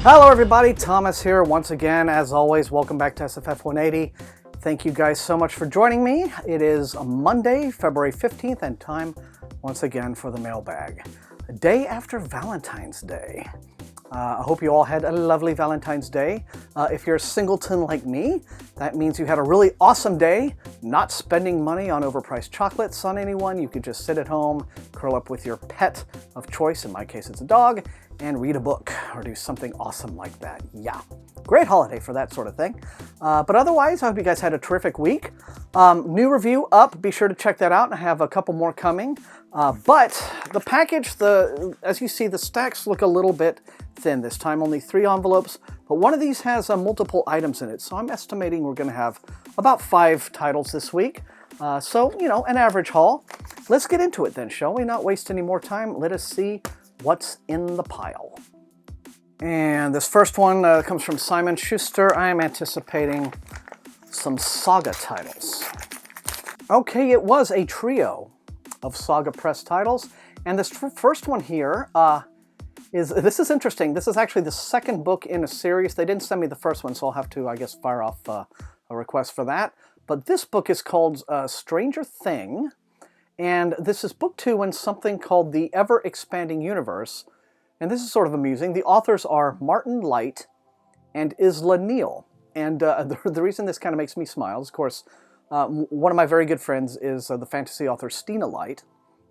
Hello everybody, Thomas here once again. As always, welcome back to SFF180. Thank you guys so much for joining me. It is Monday, February 15th, and time once again for the mailbag. A day after Valentine's Day. I hope you all had a lovely Valentine's Day. If you're a singleton like me, that means you had a really awesome day, not spending money on overpriced chocolates on anyone. You could just sit at home, curl up with your pet of choice, in my case it's a dog, and read a book or do something awesome like that. Yeah, great holiday for that sort of thing. But otherwise, I hope you guys had a terrific week. New review up, be sure to check that out. I have a couple more coming. But the package, as you see, the stacks look a little bit thin this time, only 3 envelopes, but one of these has multiple items in it, so I'm estimating we're going to have about 5 titles this week. So, you know, an average haul. Let's get into it then, shall we? Not waste any more time. Let us see what's in the pile. And this first one comes from Simon Schuster. I am anticipating some Saga titles. Okay, it was a trio of Saga Press titles, and this first one here this is interesting. This is actually the second book in a series. They didn't send me the first one, so I'll have to, I guess, fire off a request for that. But this book is called Stranger Thing, and this is book 2 in something called The Ever-Expanding Universe, and this is sort of amusing. The authors are Martin Light and Isla Neal, and the reason this kind of makes me smile is, of course, one of my very good friends is the fantasy author Stina Light.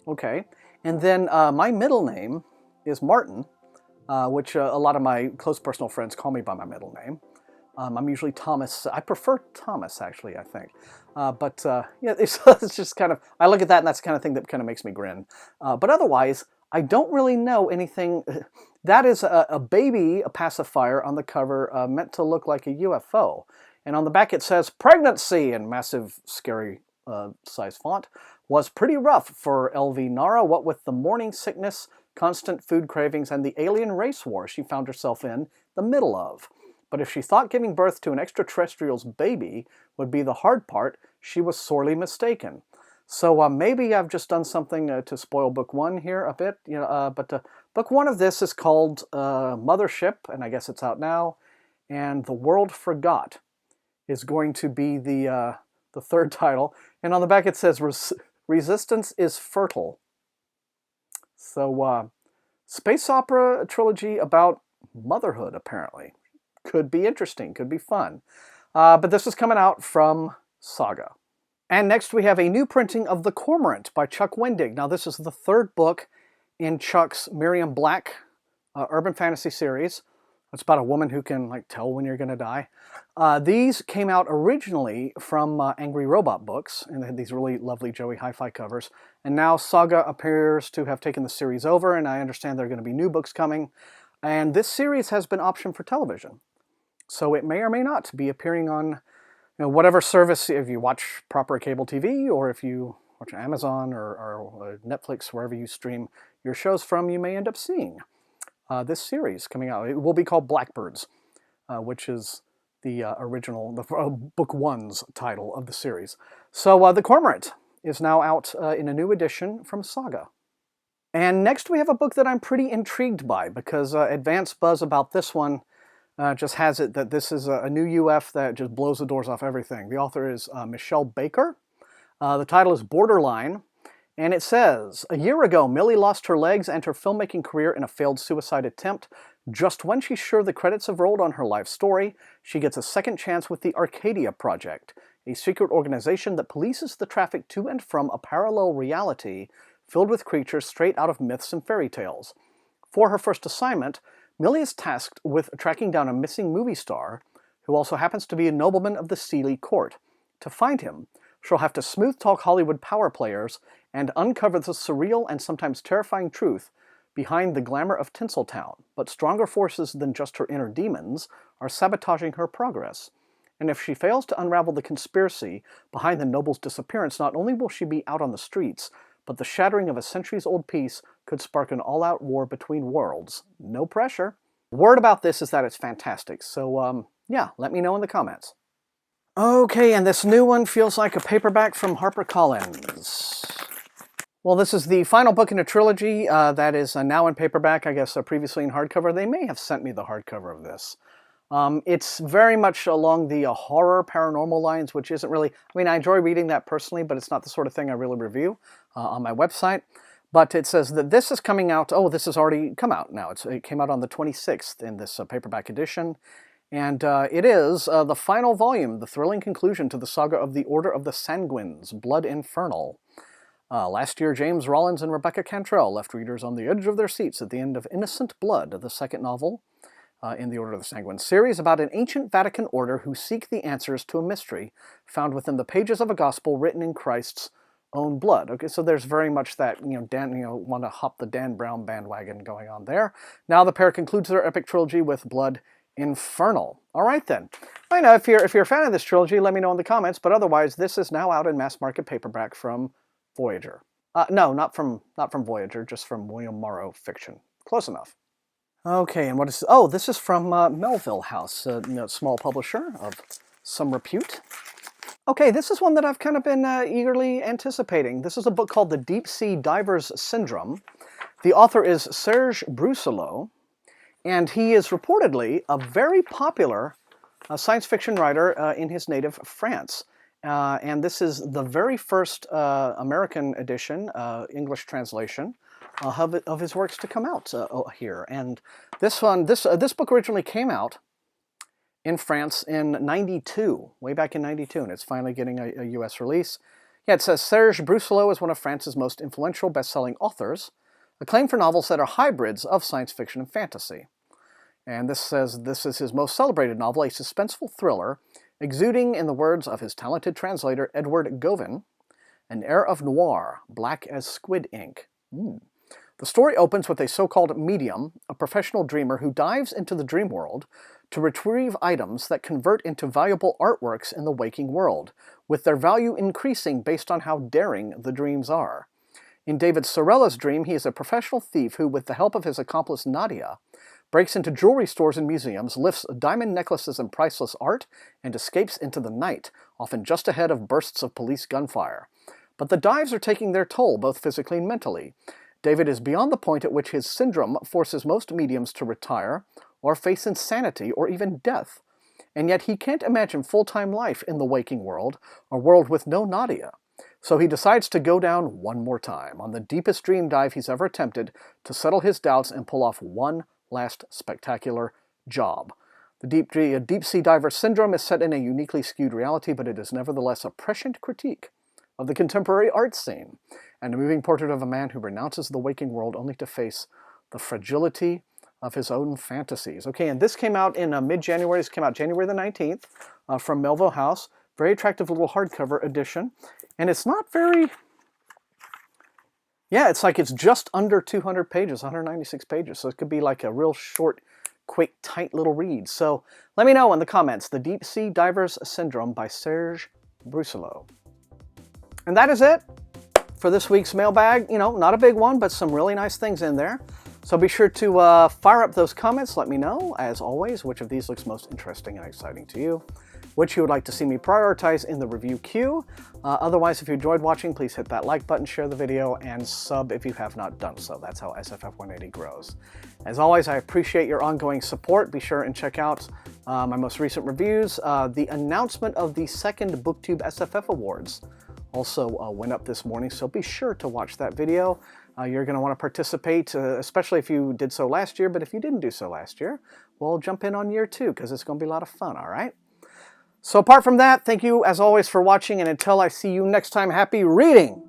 Okay, and then my middle name is Martin, which a lot of my close personal friends call me by my middle name. I'm usually Thomas. I prefer Thomas, actually, I think. Yeah, it's just kind of, I look at that and that's the kind of thing that kind of makes me grin. But otherwise, I don't really know anything. That is a baby, a pacifier on the cover, meant to look like a UFO. And on the back it says, "Pregnancy," in massive, scary size font. "Was pretty rough for LV Nara, what with the morning sickness, constant food cravings, and the alien race war she found herself in the middle of. But if she thought giving birth to an extraterrestrial's baby would be the hard part, she was sorely mistaken." So maybe I've just done something to spoil book 1 here a bit, you know. But book 1 of this is called Mothership, and I guess it's out now. And The World Forgot is going to be the third title. And on the back it says, "Resistance is fertile." So, space opera trilogy about motherhood, apparently. Could be interesting, could be fun. But this is coming out from Saga. And next we have a new printing of The Corant by Chuck Wendig. Now this is the 3rd book in Chuck's Miriam Black urban fantasy series. It's about a woman who can tell when you're going to die. These came out originally from Angry Robot Books, and they had these really lovely Joey Hi-Fi covers. And now Saga appears to have taken the series over, and I understand there are going to be new books coming. And this series has been optioned for television. So it may or may not be appearing on whatever service, if you watch proper cable TV, or if you watch Amazon or Netflix, wherever you stream your shows from, you may end up seeing this series coming out. It will be called Blackbirds, which is the original, book 1's title of the series. So The Cormorant is now out in a new edition from Saga. And next we have a book that I'm pretty intrigued by, because advance buzz about this one just has it that this is a new UF that just blows the doors off everything. The author is Michelle Baker. The title is Borderline. And it says, "A year ago, Millie lost her legs and her filmmaking career in a failed suicide attempt. Just when she's sure the credits have rolled on her life story, she gets a second chance with the Arcadia Project, a secret organization that polices the traffic to and from a parallel reality filled with creatures straight out of myths and fairy tales. For her first assignment, Millie is tasked with tracking down a missing movie star, who also happens to be a nobleman of the Sealy court. To find him, she'll have to smooth-talk Hollywood power players and uncover the surreal and sometimes terrifying truth behind the glamour of Tinseltown. But stronger forces than just her inner demons are sabotaging her progress. And if she fails to unravel the conspiracy behind the noble's disappearance, not only will she be out on the streets, but the shattering of a centuries-old peace could spark an all-out war between worlds. No pressure." Word about this is that it's fantastic, so yeah, let me know in the comments. Okay, and this new one feels like a paperback from HarperCollins. Well, this is the final book in a trilogy that is now in paperback, I guess previously in hardcover. They may have sent me the hardcover of this. It's very much along the horror paranormal lines, which isn't really, I mean, I enjoy reading that personally, but it's not the sort of thing I really review on my website. But it says that this is coming out, oh, this has already come out now. It came out on the 26th in this paperback edition. And it is the final volume, the thrilling conclusion to the saga of the Order of the Sanguines, Blood Infernal. Last year, James Rollins and Rebecca Cantrell left readers on the edge of their seats at the end of Innocent Blood, the second novel in the Order of the Sanguine series, about an ancient Vatican order who seek the answers to a mystery found within the pages of a gospel written in Christ's own blood. Okay, so there's very much that, Dan, want to hop the Dan Brown bandwagon going on there. Now the pair concludes their epic trilogy with Blood Infernal. All right then. I know if you're a fan of this trilogy, let me know in the comments. But otherwise, this is now out in mass market paperback from Voyager. No, not from Voyager, just from William Morrow Fiction. Close enough. Okay, and what is... Oh, this is from Melville House, a small publisher of some repute. Okay, this is one that I've kind of been eagerly anticipating. This is a book called The Deep Sea Divers Syndrome. The author is Serge Brussolo, and he is reportedly a very popular science fiction writer in his native France. And this is the very first American edition, English translation, of his works to come out here. And this book originally came out in France in '92, way back in '92, and it's finally getting a U.S. release. Yeah, it says Serge Brussolo is one of France's most influential best-selling authors, acclaimed for novels that are hybrids of science fiction and fantasy. And this says this is his most celebrated novel, a suspenseful thriller, exuding, in the words of his talented translator Edward Govin, an air of noir, black as squid ink. The story opens with a so-called medium, a professional dreamer who dives into the dream world to retrieve items that convert into valuable artworks in the waking world, with their value increasing based on how daring the dreams are. In David Sorella's dream, he is a professional thief who, with the help of his accomplice Nadia, breaks into jewelry stores and museums, lifts diamond necklaces and priceless art, and escapes into the night, often just ahead of bursts of police gunfire. But the dives are taking their toll, both physically and mentally. David is beyond the point at which his syndrome forces most mediums to retire, or face insanity, or even death. And yet he can't imagine full-time life in the waking world, a world with no Nadia. So he decides to go down one more time, on the deepest dream dive he's ever attempted, to settle his doubts and pull off one last spectacular job. The Deep Sea Diver Syndrome is set in a uniquely skewed reality, but it is nevertheless a prescient critique of the contemporary art scene, and a moving portrait of a man who renounces the waking world only to face the fragility of his own fantasies. Okay, and this came out in mid-January. This came out January the 19th from Melville House. Very attractive little hardcover edition. And it's not very... Yeah, it's like it's just under 200 pages, 196 pages. So it could be like a real short, quick, tight little read. So let me know in the comments. The Deep Sea Divers Syndrome by Serge Brussolo. And that is it for this week's mailbag. Not a big one, but some really nice things in there. So be sure to fire up those comments. Let me know, as always, which of these looks most interesting and exciting to you, which you would like to see me prioritize in the review queue. Otherwise, if you enjoyed watching, please hit that like button, share the video, and sub if you have not done so. That's how SFF180 grows. As always, I appreciate your ongoing support. Be sure and check out my most recent reviews. The announcement of the second BookTube SFF Awards also went up this morning, so be sure to watch that video. You're going to want to participate, especially if you did so last year, but if you didn't do so last year, well, jump in on year 2, because it's going to be a lot of fun, all right? So apart from that, thank you, as always, for watching, and until I see you next time, happy reading!